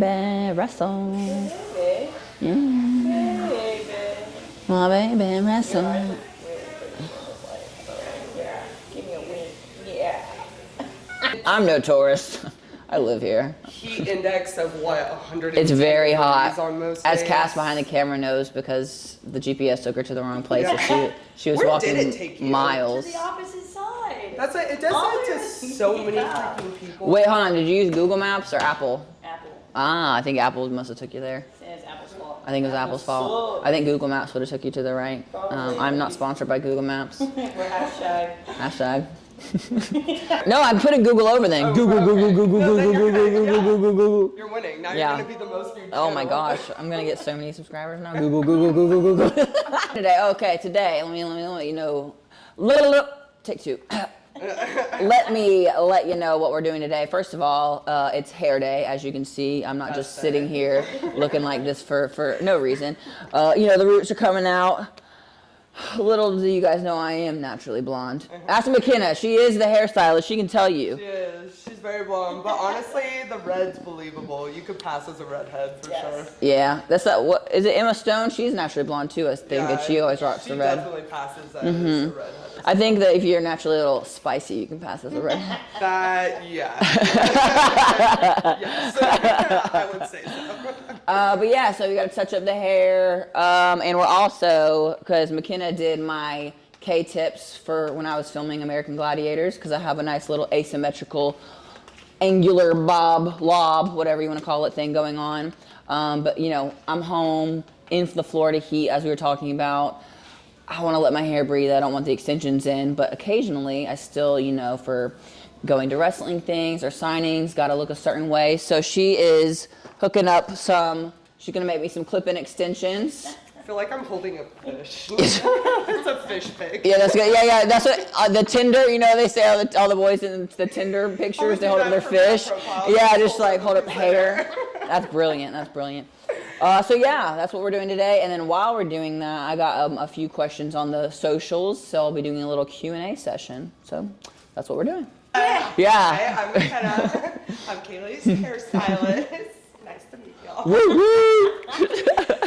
Baby, wrestle. Baby. Yeah. Baby. My baby, wrestle. Yeah. Give me a wink. Yeah. I'm no tourist. I live here. Heat index of what, 100? It's very hot. On most As days. Cass behind the camera knows, because the GPS took her to the wrong place. Yeah. So she was Where walking did it take you? miles. To the opposite side. That's it. It does that to so many freaking people. Wait, hold on. Did you use Google Maps or Apple? Apple. Ah, I think Apple must have took you there. It's Apple's fault. I think it was Apple's fault. I think Google Maps would have took you to the right. I'm not sponsored by Google Maps. We're hashtag. Hashtag. No, I'm putting Google over then. Oh, Google, okay. Google, Google, No, then Google, you're Google, good, Google, yeah. Google, Google. You're winning. Now Yeah. you're going to be the most viewed Oh my channel. gosh, I'm gonna get so many subscribers now. Google, Google, Google, Google. Today, let me let you know. Take two. Let me let you know what we're doing today. First of all, it's hair day, as you can see. I'm not just sitting here looking like this for no reason. The roots are coming out. Little do you guys know, I am naturally blonde. Ask McKenna. She is the hairstylist. She can tell you. She is. She's very blonde. But honestly, the red's believable. You could pass as a redhead for sure. Yeah, that's that. What is it? Emma Stone. She's naturally blonde too. I think, and she always rocks the red. She definitely passes as a redhead. I think that if you're naturally a little spicy, you can pass as a redhead. Yeah. Yes. I would say so. But yeah, so we got to touch up the hair, and we're also, because McKenna did my K-tips for when I was filming American Gladiators, because I have a nice little asymmetrical, angular lob, whatever you want to call it, thing going on. But I'm home in the Florida heat, as we were talking about. I want to let my hair breathe. I don't want the extensions in, but occasionally I still, for going to wrestling things or signings, got to look a certain way. So she is hooking up she's going to make me some clip-in extensions. I feel like I'm holding a fish. It's a fish pic. Yeah, that's good. Yeah, that's what the Tinder, they say all the boys in the Tinder pictures, they hold up their fish. Yeah, just like hold up hair. That's brilliant. So yeah, that's what we're doing today. And then while we're doing that, I got a few questions on the socials, so I'll be doing a little Q&A session. So that's what we're doing. Yeah. Hi, I'm McKenna. I'm Kaylee's hairstylist. Nice to meet y'all. Woo woo!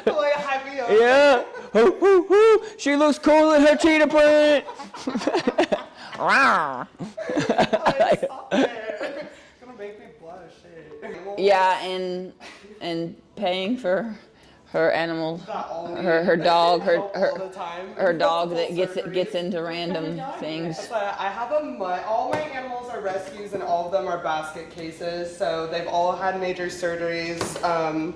Like, happy on. Yeah. Hoo, hoo, hoo. She looks cool in her cheetah print. Rawr. Like, stop it. Gonna make me blush. Yeah, and paying for her animal, her dog, her dog that gets into random things. I have all my animals are rescues and all of them are basket cases, so they've all had major surgeries.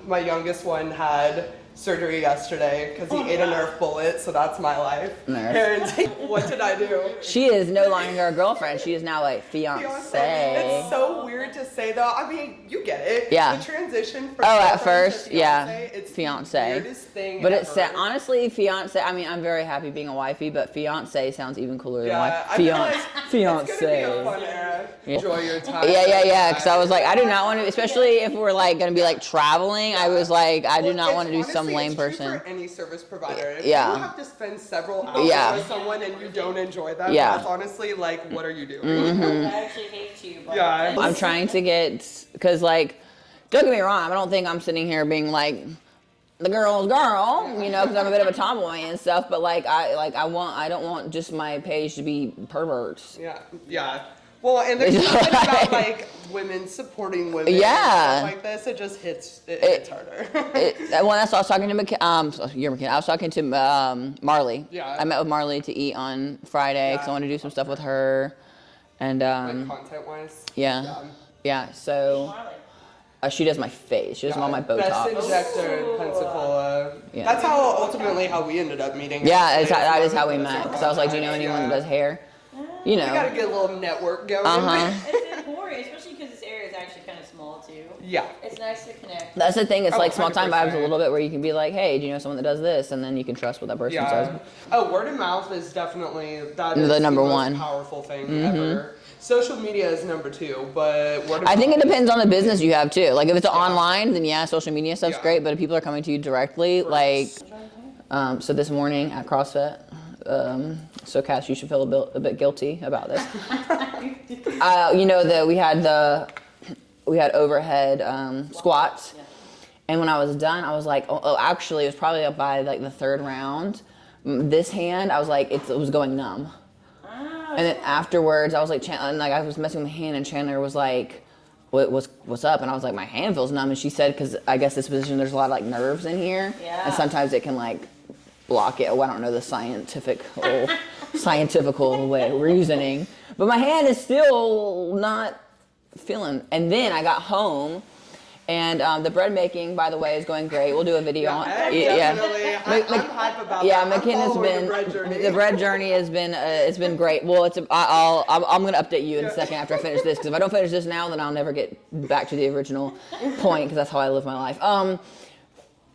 My youngest one had surgery yesterday because he ate a Nerf bullet, so that's my life. Parenting. What did I do? She is no longer a girlfriend. She is now a fiance. It's so weird to say though. I mean, you get it. Yeah. The transition from at first, to fiance, yeah. it's Fiance. the weirdest thing But ever. honestly, fiance. I mean, I'm very happy being a wifey, but fiance sounds even cooler than wife. I feel like Fiance. It's gonna be a fun era. Yeah. Enjoy your time. Yeah. Because I was like, I do not want to, especially if we're like gonna be like traveling. I was like, I do not want to do some lame person. Any service provider. If Yeah. you have to spend several hours with someone and you don't enjoy that, that's honestly like, what are you doing? I actually hate you. But Yeah. I'm trying to get, because like, don't get me wrong, I don't think I'm sitting here being like the girl's girl, because I'm a bit of a tomboy and stuff, but like I don't want just my page to be perverts. Yeah. Well, and there's something about like women supporting women and stuff like this. It just hits harder. Well, that's what I was talking to you're McKenna. I was talking to Marley. Yeah. I met with Marley to eat on Friday because I want to do some stuff with her, and like content wise. Yeah. So she does my face. She does all my Botox. Best injector in Pensacola. Yeah. That's ultimately how we ended up meeting. Yeah, that is how we met. Because I was like, do you know anyone that does hair? We gotta get a little network going. It's important, especially because this area is actually kind of small too. Yeah. It's nice to connect. That's the thing. It's like small 100%. time vibes a little bit, where you can be like, hey, do you know someone that does this? And then you can trust what that person says. Oh, word of mouth is definitely the number most one powerful thing ever. Social media is number 2, but word of mouth. I think it depends on the business you have too. Like if it's online, then social media stuff's great. But if people are coming to you directly, like, so this morning at CrossFit. So Cass, you should feel a bit guilty about this. We had overhead squats, And when I was done, I was like, actually, it was probably up by like the third round. This hand, I was like, it was going numb. And then afterwards, I was like, I was messing with my hand, and Chandler was like, what's up? And I was like, my hand feels numb. And she said, because I guess this position, there's a lot of like nerves in here. Yeah. And sometimes it can like block it. Oh, I don't know the scientifical way of reasoning. But my hand is still not feeling. And then I got home. And the bread making, by the way, is going great. We'll do a video on it. Definitely. I'm hype about yeah, that. McKenna's the bread journey has been it's been great. Well, I'm gonna update you in a second after I finish this, because if I don't finish this now, then I'll never get back to the original point, because that's how I live my life.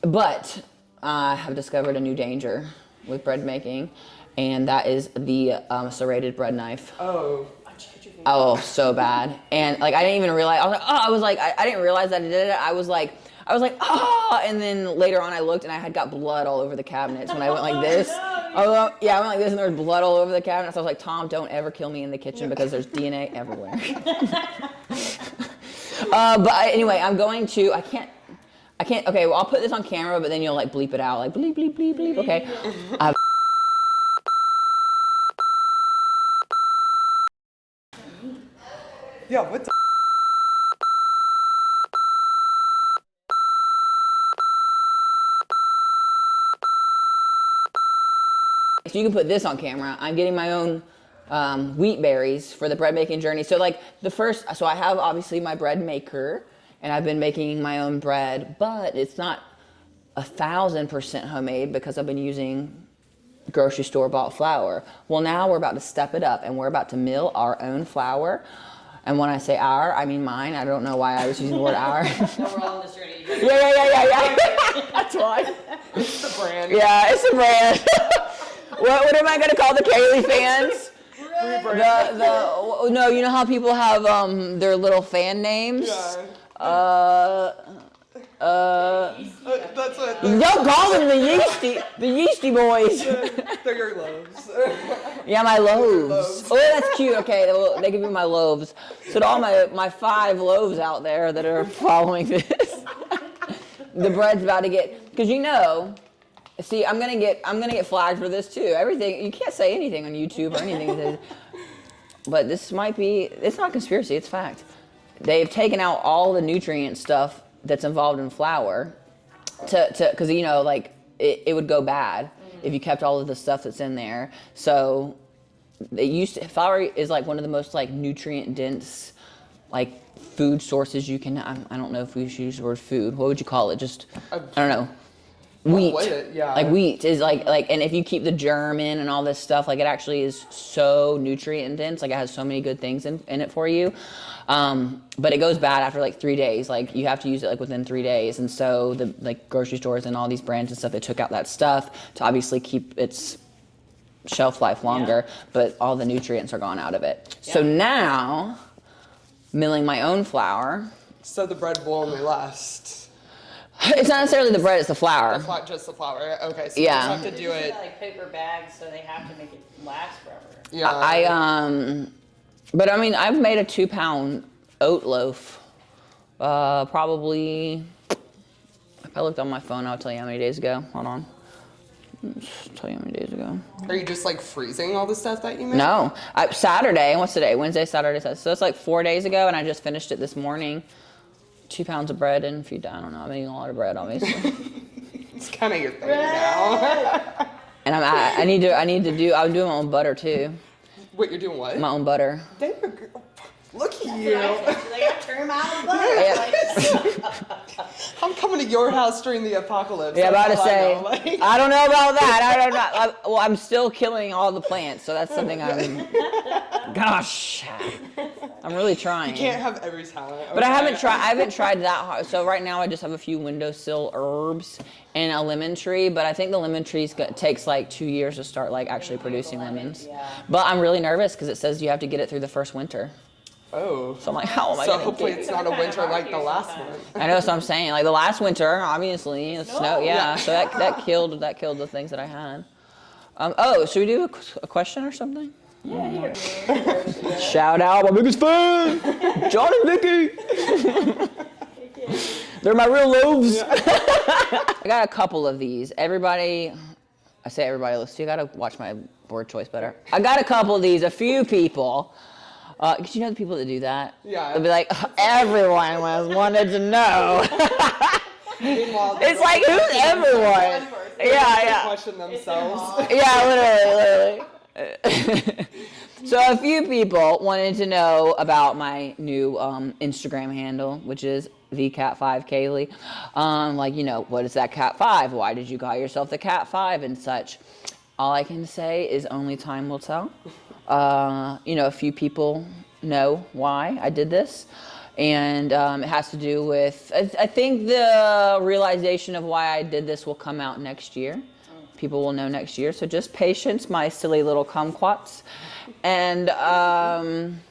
But I have discovered a new danger with bread making, and that is the serrated bread knife. Oh, so bad. And like, I didn't even realize, I didn't realize that I did it. I was like, and then later on I looked and I had got blood all over the cabinets when I went like this. I went like this and there was blood all over the cabinets. I was like, Tom, don't ever kill me in the kitchen because there's DNA everywhere. Anyway, I can't, okay, well, I'll put this on camera, but then you'll like bleep it out, like bleep, bleep, bleep, bleep, okay. Yeah, what the So you can put this on camera. I'm getting my own wheat berries for the bread making journey. So like so I have obviously my bread maker, and I've been making my own bread, but it's not 1,000% homemade because I've been using grocery store bought flour. Well, now we're about to step it up, and we're about to mill our own flour. And when I say our, I mean mine. I don't know why I was using the word our. No, we're all in this journey. Yeah. That's why. It's a brand. Yeah, it's a brand. What am I gonna call the Kaylee fans? No, you know how people have their little fan names? Yeah. That's what. Don't call them the yeasty boys. They're your loaves. Yeah, my loaves. Oh, that's cute. Okay, they give me my loaves. So to all my 5 loaves out there that are following this, the bread's about to get, because see, I'm gonna get flagged for this too. Everything, you can't say anything on YouTube or anything. But this might be, it's not conspiracy, it's fact. They've taken out all the nutrient stuff that's involved in flour because like it would go bad if you kept all of the stuff that's in there. So flour is like one of the most like nutrient dense like food sources you can. I don't know if we should use the word food. What would you call it? Just I don't know. Wheat. Like wheat is like, and if you keep the germ in and all this stuff, like it actually is so nutrient dense. Like it has so many good things in it for you. But it goes bad after like 3 days. Like you have to use it like within 3 days. And so the like grocery stores and all these brands and stuff, they took out that stuff to obviously keep its shelf life longer, but all the nutrients are gone out of it. Yeah. So now, milling my own flour. So the bread will only last. It's not necessarily the bread, it's the flour. Just the flour. Okay, so yeah. you just have to do it. Like paper bags, so they have to make it last forever. Yeah. But I mean, I've made a 2-pound oat loaf. Probably, if I looked on my phone, I'll tell you how many days ago. Hold on. I'll tell you how many days ago. Are you just like freezing all the stuff that you made? No. Saturday, what's today? Wednesday, Saturday, Saturday. So it's like 4 days ago, and I just finished it this morning. 2 pounds of bread and I don't know, I'm eating a lot of bread, obviously. It's kind of your thing now. And I'm doing my own butter too. Wait, you're doing what? My own butter. Look at you. Like, turn out the butter. I'm coming to your house during the apocalypse. Yeah, about to say. I don't know about that. I'm still killing all the plants, so that's something gosh, I'm really trying. You can't have every talent. Okay? But I haven't tried that hard. So right now I just have a few windowsill herbs and a lemon tree, but I think the lemon tree takes like 2 years to start like actually producing lemons. Yeah. But I'm really nervous because it says you have to get it through the first winter. Oh. So I'm like, how am I So hopefully it's not a winter like the last one. I know, that's what I'm saying. Like the last winter, obviously, the snow, yeah. So that killed the things that I had. Should we do a question or something? Yeah. Shout out my biggest fan, John and Vicky. They're my real loaves. I got a couple of these. Everybody, I say everybody, listen, you gotta watch my word choice better. I got a couple of these, a few people. Cause you know the people that do that? Yeah. They'll be like, everyone wanted to know. Meanwhile, It's like, who's everyone? Yeah. Question themselves. Yeah, literally. So a few people wanted to know about my new Instagram handle, which is the Cat5 Kaylee. Like, you know, what is that Cat5? Why did you call yourself the Cat5 and such? All I can say is only time will tell. You know, a few people know why I did this. And it has to do with, I think the realization of why I did this will come out next year. People will know next year. So just patience, my silly little kumquats. And I'm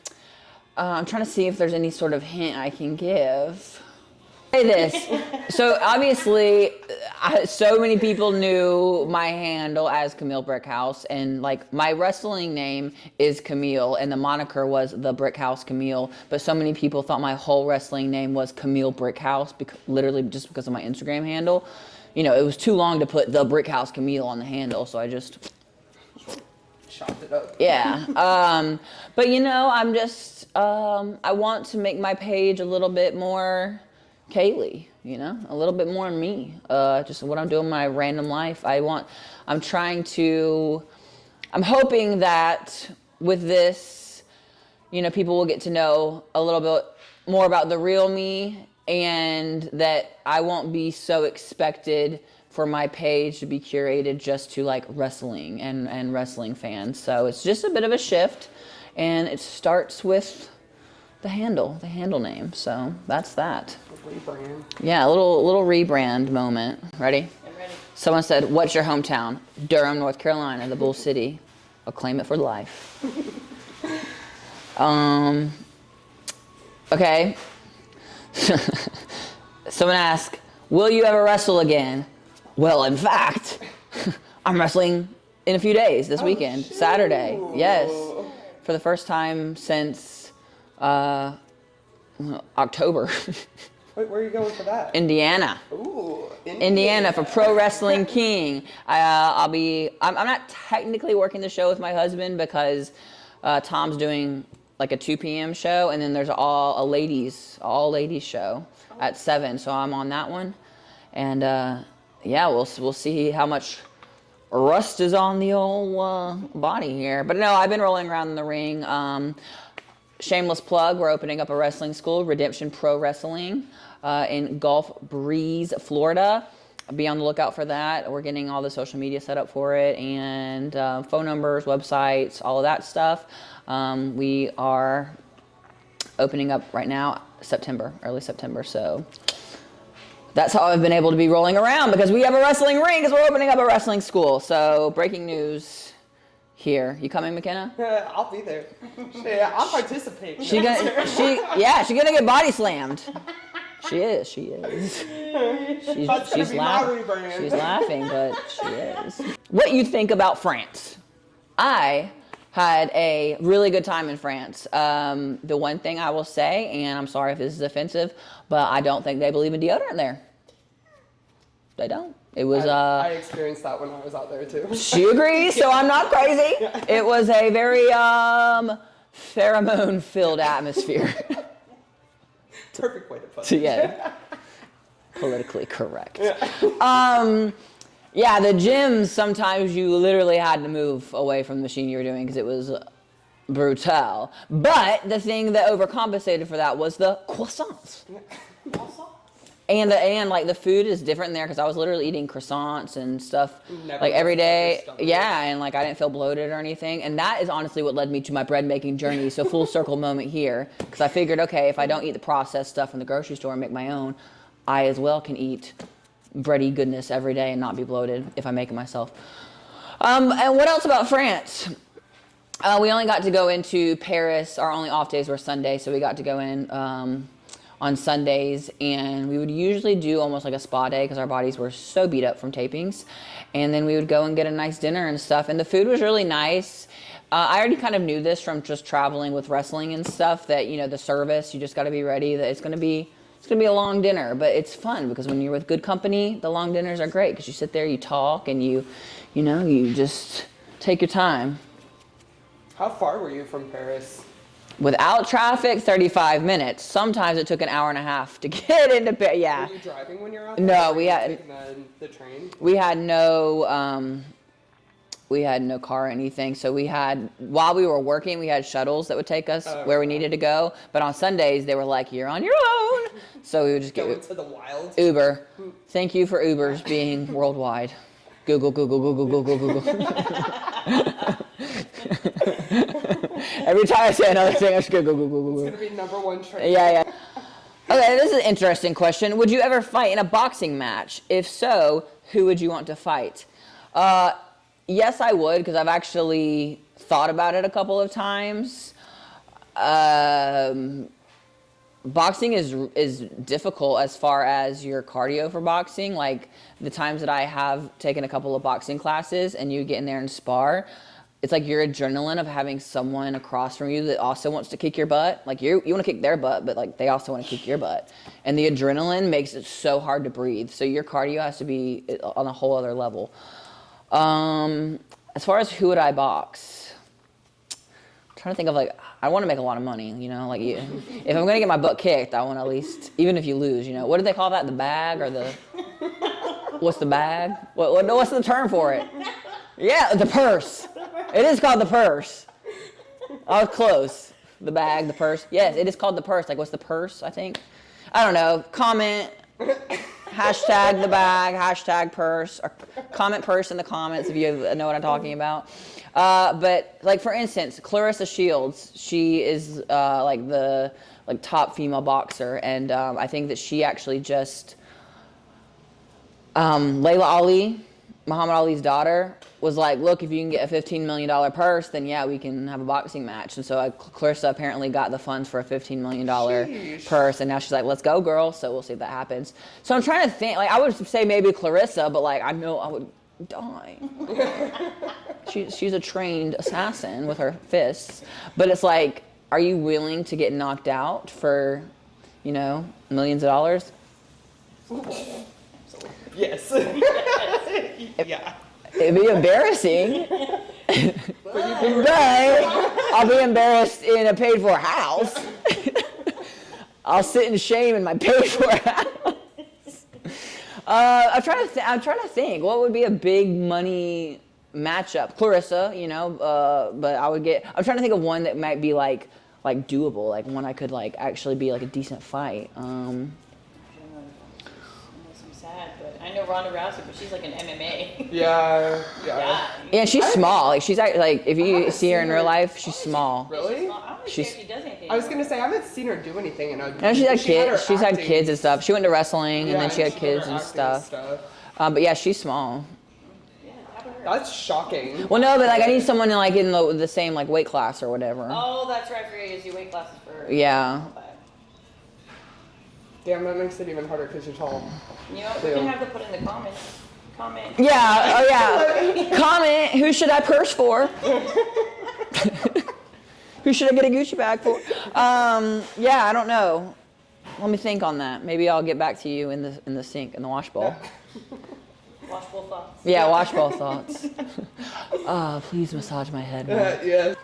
trying to see if there's any sort of hint I can give. Say this. So obviously, so many people knew my handle as Camille Brickhouse, and like my wrestling name is Camille, and the moniker was the Brickhouse Camille. But so many people thought my whole wrestling name was Camille Brickhouse, literally just because of my Instagram handle. You know, it was too long to put the Brickhouse Camille on the handle, so I just chopped it up. Yeah. But you know, I'm just, I want to make my page a little bit more Kaylee, you know, a little bit more me. Just what I'm doing in my random life. I'm hoping that with this, you know, people will get to know a little bit more about the real me, and that I won't be so expected for my page to be curated just to like wrestling and wrestling fans. So it's just a bit of a shift, and it starts with the handle name. So that's that. Rebrand. Yeah, a little rebrand moment. Ready? I'm ready. Someone said, "What's your hometown?" Durham, North Carolina, the Bull City. I'll claim it for life. Okay. Someone asked, "Will you ever wrestle again?" Well, in fact, I'm wrestling in a few days this weekend, shoot. Saturday. Yes, for the first time since October. Wait, where are you going for that? Indiana. Ooh, Indiana for Pro Wrestling King. I'm not technically working the show with my husband because Tom's doing like a 2 p.m. show, and then there's all ladies show at 7. So I'm on that one, and yeah, we'll see how much rust is on the old body here. But no, I've been rolling around in the ring. Shameless plug, we're opening up a wrestling school, Redemption Pro Wrestling, in Gulf Breeze, Florida. Be on the lookout for that. We're getting all the social media set up for it, and phone numbers, websites, all of that stuff. We are opening up right now, early September, so that's how I've been able to be rolling around, because we have a wrestling ring, because we're opening up a wrestling school. So breaking news here. You coming, McKenna? I'll be there. Yeah, I'm participating. She's gonna get body slammed. She is. She's laughing. She's laughing, but she is. What you think about France? I had a really good time in France. The one thing I will say, and I'm sorry if this is offensive, but I don't think they believe in deodorant there. They don't. It was I experienced that when I was out there too. She agrees, so I'm not crazy. It was a very pheromone-filled atmosphere. Perfect way to put it. Yeah. Politically correct. Yeah, the gyms, sometimes you literally had to move away from the machine you were doing because it was brutal. But the thing that overcompensated for that was the croissants. And like the food is different there, because I was literally eating croissants and stuff like every day. Yeah, and like I didn't feel bloated or anything. And that is honestly what led me to my bread making journey. So full circle moment here, because I figured, okay, if I don't eat the processed stuff from the grocery store and make my own, I as well can eat bready goodness every day and not be bloated if I make it myself. And what else about France? We only got to go into Paris. Our only off days were Sunday, so we got to go in on Sundays, and we would usually do almost like a spa day because our bodies were so beat up from tapings. And then we would go and get a nice dinner and stuff, and the food was really nice. I already kind of knew this from just traveling with wrestling and stuff, that, you know, the service, you just got to be ready that it's going to be it's going to be a long dinner, but it's fun because when you're with good company, the long dinners are great because you sit there, you talk, and you just take your time. How far were you from Paris? Without traffic, 35 minutes. Sometimes it took an hour and a half to get into Paris. Yeah. Were you driving when you were out there? No, or we were you had taking the train. We had no car or anything. So while we were working, we had shuttles that would take us where we needed to go. But on Sundays, they were like, you're on your own. So we would just Go into the wild. Uber. Thank you for Ubers being worldwide. Google. Every time I say another thing, I just go. It's going to be number one trend. Yeah. Okay, this is an interesting question. Would you ever fight in a boxing match? If so, who would you want to fight? Yes, I would, because I've actually thought about it a couple of times. Boxing is difficult as far as your cardio for boxing. Like the times that I have taken a couple of boxing classes and you get in there and spar, it's like your adrenaline of having someone across from you that also wants to kick your butt. Like you want to kick their butt, but like they also want to kick your butt. And the adrenaline makes it so hard to breathe. So your cardio has to be on a whole other level. As far as who would I box? I'm trying to think of I want to make a lot of money, if I'm going to get my butt kicked, I want to at least, even if you lose, what do they call that? The bag or what's the bag? What's the term for it? Yeah, the purse. It is called the purse. I was close. The bag, the purse. Yes, it is called the purse. What's the purse, I think? I don't know. Comment, hashtag the bag, hashtag purse, or comment purse in the comments if you know what I'm talking about. But for instance, Clarissa Shields, she is the top female boxer, and I think that she actually just Layla Ali, Muhammad Ali's daughter, was like, look, if you can get a $15 million purse, then yeah, we can have a boxing match. And so Clarissa apparently got the funds for a $15 million purse, and now she's like, let's go, girl. So we'll see if that happens. So I'm trying to think, I would say maybe Clarissa, but I know I would die. She's a trained assassin with her fists. But it's are you willing to get knocked out for, millions of dollars? Yes. Yeah. It'd be embarrassing. But I'll be embarrassed in a paid-for house. I'll sit in shame in my paid-for house. I'm trying to think. What would be a big money matchup? Clarissa, but I'm trying to think of one that might be doable, one I could actually be a decent fight. I know Ronda Rousey, but she's an MMA. Yeah. Yeah, she's small. She's if you see her in real life, she's small. Really? I don't think she does anything. I was gonna say I haven't seen her do anything. No, she's had kids. She's had kids and stuff. She went to wrestling and then she had kids and stuff. But yeah, she's small. Yeah, have her. That's shocking. Well, no, but I need someone in the same weight class or whatever. Oh, that's right. I forget you do weight classes for. Yeah. Damn, that makes it even harder because you're tall. We can have to put in the comments. Comment. Yeah. Oh yeah. Comment. Who should I purse for? Who should I get a Gucci bag for? Yeah, I don't know. Let me think on that. Maybe I'll get back to you in the sink, in the wash bowl. Washbowl thoughts. Yeah, wash bowl thoughts. Please massage my head more. Yeah.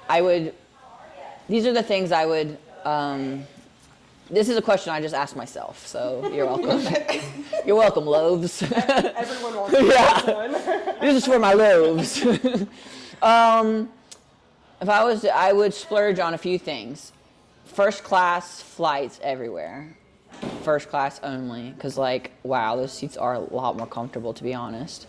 These are the things I would, this is a question I just asked myself, so you're welcome. You're welcome, loaves. Everyone wants to this one. This is for my loaves. I would splurge on a few things. First class flights everywhere. First class only, because wow, those seats are a lot more comfortable, to be honest.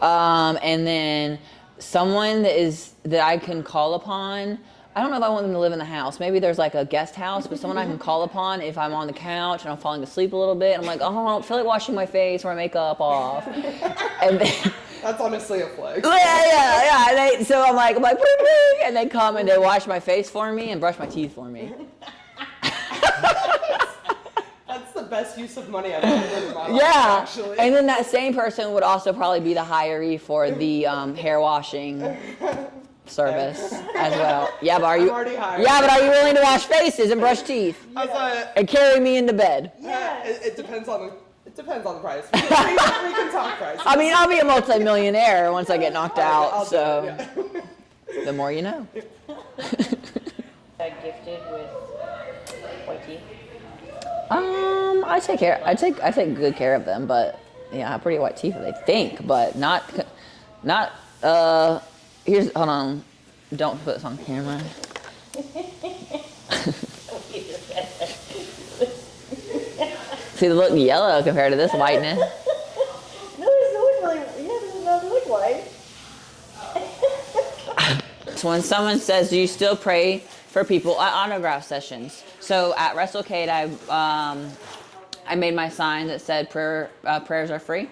And then someone that I can call upon. I don't know if I want them to live in the house. Maybe there's a guest house, but someone I can call upon if I'm on the couch and I'm falling asleep a little bit. And I'm I don't feel like washing my face or my makeup off. And then, that's honestly a flex. Yeah. So I'm like, bling, bling, and they come and they wash my face for me and brush my teeth for me. That's the best use of money I've ever done in my life, Yeah. actually. And then that same person would also probably be the hiree for the hair washing service as well. Yeah, but are you? I'm already hired. Yeah, but are you willing to wash faces and brush teeth I was like, and carry me into bed? it depends on the price. We can talk price. I mean, I'll be a multi-millionaire once I get knocked out. I'll do So it, yeah. the more you know. Got gifted with white teeth. I take good care of them, but yeah, I have pretty white teeth, they think, but not, here's, hold on, don't put this on camera. See, they look yellow compared to this whiteness. No, it doesn't look really, yeah, it does not look white. So when someone says, do you still pray for people at autograph sessions? So at WrestleCade, I made my sign that said prayers are free.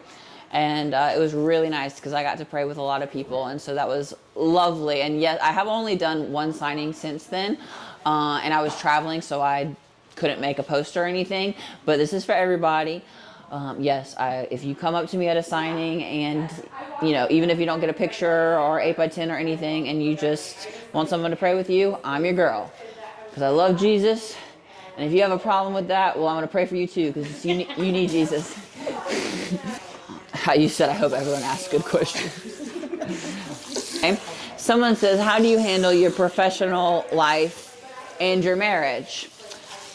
And it was really nice because I got to pray with a lot of people. And so that was lovely. And yes, I have only done one signing since then. And I was traveling, so I couldn't make a poster or anything. But this is for everybody. Yes, if you come up to me at a signing and, you know, even if you don't get a picture or 8x10 or anything and you just want someone to pray with you, I'm your girl. Because I love Jesus. And if you have a problem with that, well, I'm going to pray for you too because you need Jesus. How you said, I hope everyone asks good questions. Okay. Someone says, how do you handle your professional life and your marriage?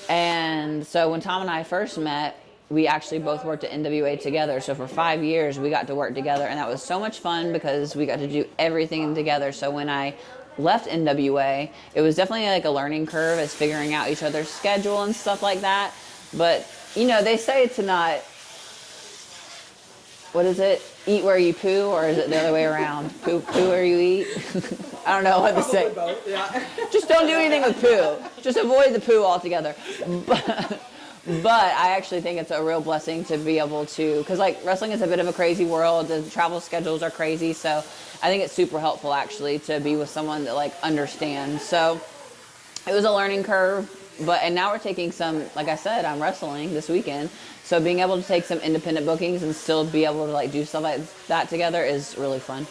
And so when Tom and I first met, we actually both worked at NWA together. So for 5 years, we got to work together. And that was so much fun because we got to do everything together. So when I left NWA, it was definitely like a learning curve as figuring out each other's schedule and stuff like that. But, you know, they say to not, what is it? Eat where you poo, or is it the other way around? Poo where you eat? I don't know what to say. Both, yeah. Just don't do anything with poo. Just avoid the poo altogether. But I actually think it's a real blessing to be able to, because like wrestling is a bit of a crazy world. The travel schedules are crazy. So I think it's super helpful actually to be with someone that like understands. So it was a learning curve, and now we're taking some, like I said, I'm wrestling this weekend. So being able to take some independent bookings and still be able to like do stuff like that together is really fun.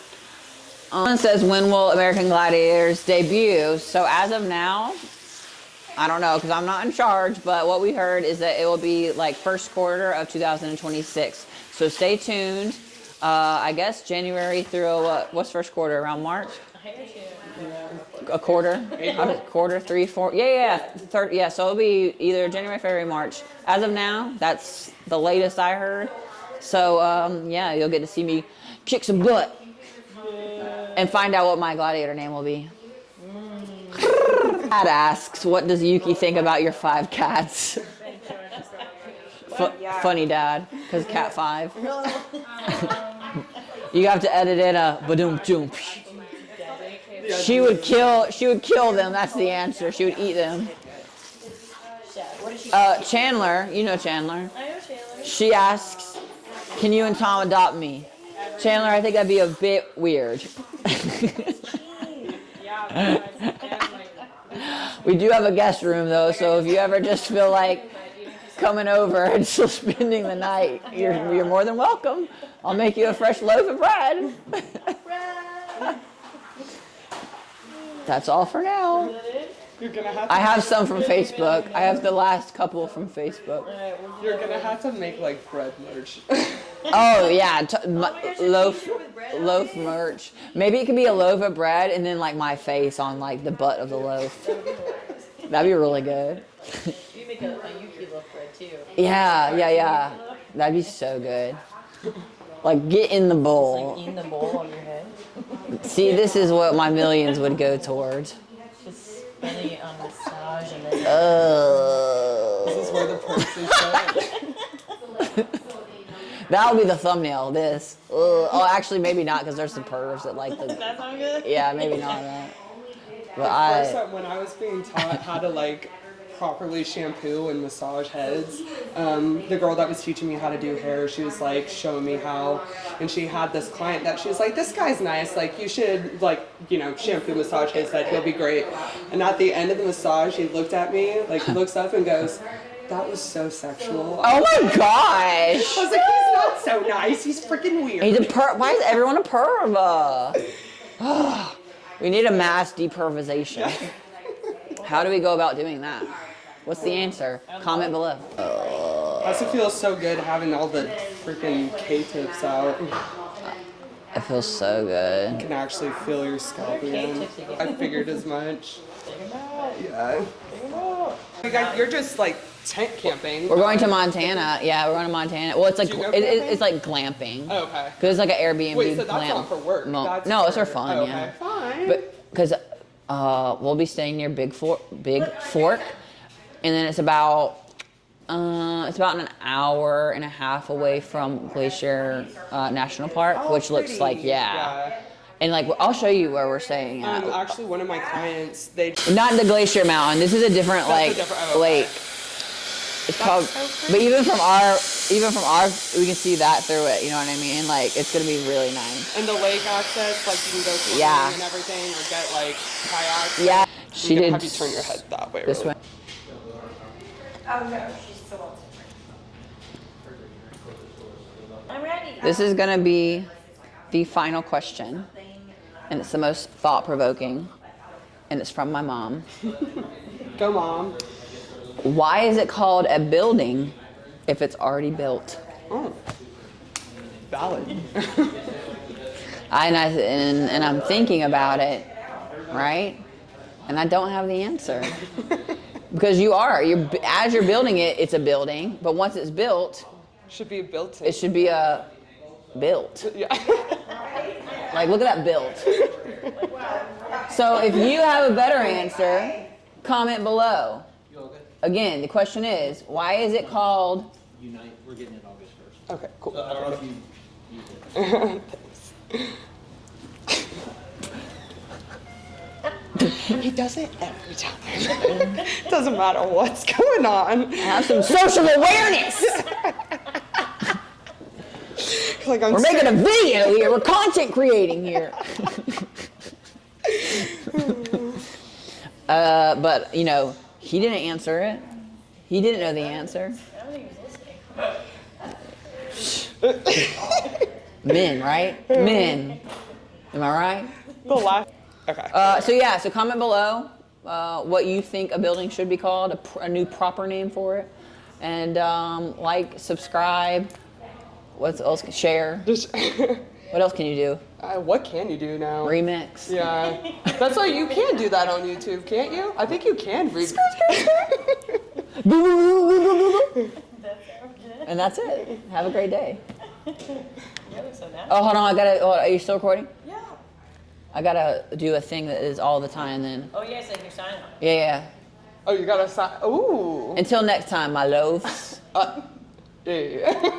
It says, when will American Gladiators debut? So as of now, I don't know because I'm not in charge, but what we heard is that it will be like first quarter of 2026. So stay tuned. I guess January through, what's first quarter, around March? A quarter? Quarter, 3, 4, third, yeah, so it'll be either January, February, March. As of now, that's the latest I heard. So, yeah, you'll get to see me kick some butt and find out what my gladiator name will be. Dad asks, what does Yuki think about your 5 cats? Funny dad, because cat 5. You have to edit in a ba-doom-choom. She would kill them, that's the answer. She would eat them. Chandler, you know Chandler. I know Chandler. She asks, can you and Tom adopt me? Chandler, I think that'd be a bit weird. We do have a guest room though, so if you ever just feel like coming over and still spending the night, you're more than welcome. I'll make you a fresh loaf of bread. That's all for now. You're gonna have I have some from Facebook. I have the last couple from Facebook. You're gonna have to make like bread merch. Oh yeah, loaf merch. Maybe it could be a loaf of bread and then like my face on like the butt of the loaf. That'd be really good. You make a Yuki loaf bread too. Yeah. That'd be so good. Like get in the bowl. Like in the bowl on your head. See, this is what my millions would go towards. Just spinning it on massage and then. This is where the purse is going. That'll be the thumbnail. This. Oh, actually, maybe not because there's some pervs that like the. That sound good? Yeah, maybe not that. But First, when I was being taught how to like properly shampoo and massage heads, the girl that was teaching me how to do hair, she was like showing me how, and she had this client that she was like, this guy's nice, like you should like, you know, shampoo, massage his head, he'll be great. And at the end of the massage, he looked at me, like looks up and goes, that was so sexual. Oh my gosh! I was like, he's not so nice, he's freaking weird. He's a perv. Why is everyone a perv? We need a mass depervization. How do we go about doing that? What's the answer? Comment below. Does it feel so good having all the freaking K-tips out? It feels so good. You can actually feel your scalp again. I figured as much. Yeah. You're just like tent camping. We're going to Montana. Yeah, we're going to Montana. Well, it's like Do you go it's like glamping. Oh, okay. Cause it's like an Airbnb. Wait, so that's glam. not for work. That's No, it's for fun. okay, Yeah. fine. But because we'll be staying near Big Fork, and then it's about an hour and a half away from Glacier National Park, which looks pretty. like and like I'll show you where we're staying at. Actually, one of my clients, they Not the Glacier Mountain. This is a different lake. It's called. so But even from our, we can see that through it. You know what I mean? Like it's gonna be really nice. and the lake access, like you can go swimming Yeah. and everything, or get like kayaks. Yeah, I'm she gonna did. have you turn your head that way. This really. way. Oh no, she's still on. I'm ready. This is gonna be the final question, and it's the most thought-provoking, and it's from my mom. Go, Mom. Why is it called a building if it's already built? Oh, valid. And I'm thinking about it, right? And I don't have the answer. Because as you're building it, it's a building, but once it's built, Should be built. it should be a built. Yeah. Like, look at that built. So if you have a better answer, comment below. Again, the question is, why is it called? Unite. We're getting it August 1st. Okay, cool. I don't know if you use it. He does it every time. Doesn't matter what's going on. Have some social awareness. Like I'm We're making a video here. We're content creating here. But you know, he didn't answer it. He didn't know the answer. I don't think it was listening. Men, right? Men. Am I right? the last. Okay. So comment below what you think a building should be called, a new proper name for it, and like, subscribe. What else? Share. Just, What else can you do? what can you do now? Remix. Yeah. That's why you can do that on YouTube, can't you? I think you can remix. And that's it. Have a great day. You look so nice. Oh, hold on. Are you still recording? Yeah. I gotta do a thing that is all the time then. Oh yes, like your sign on. Yeah. Oh, you gotta sign. Ooh. Until next time, my loaves. Yeah.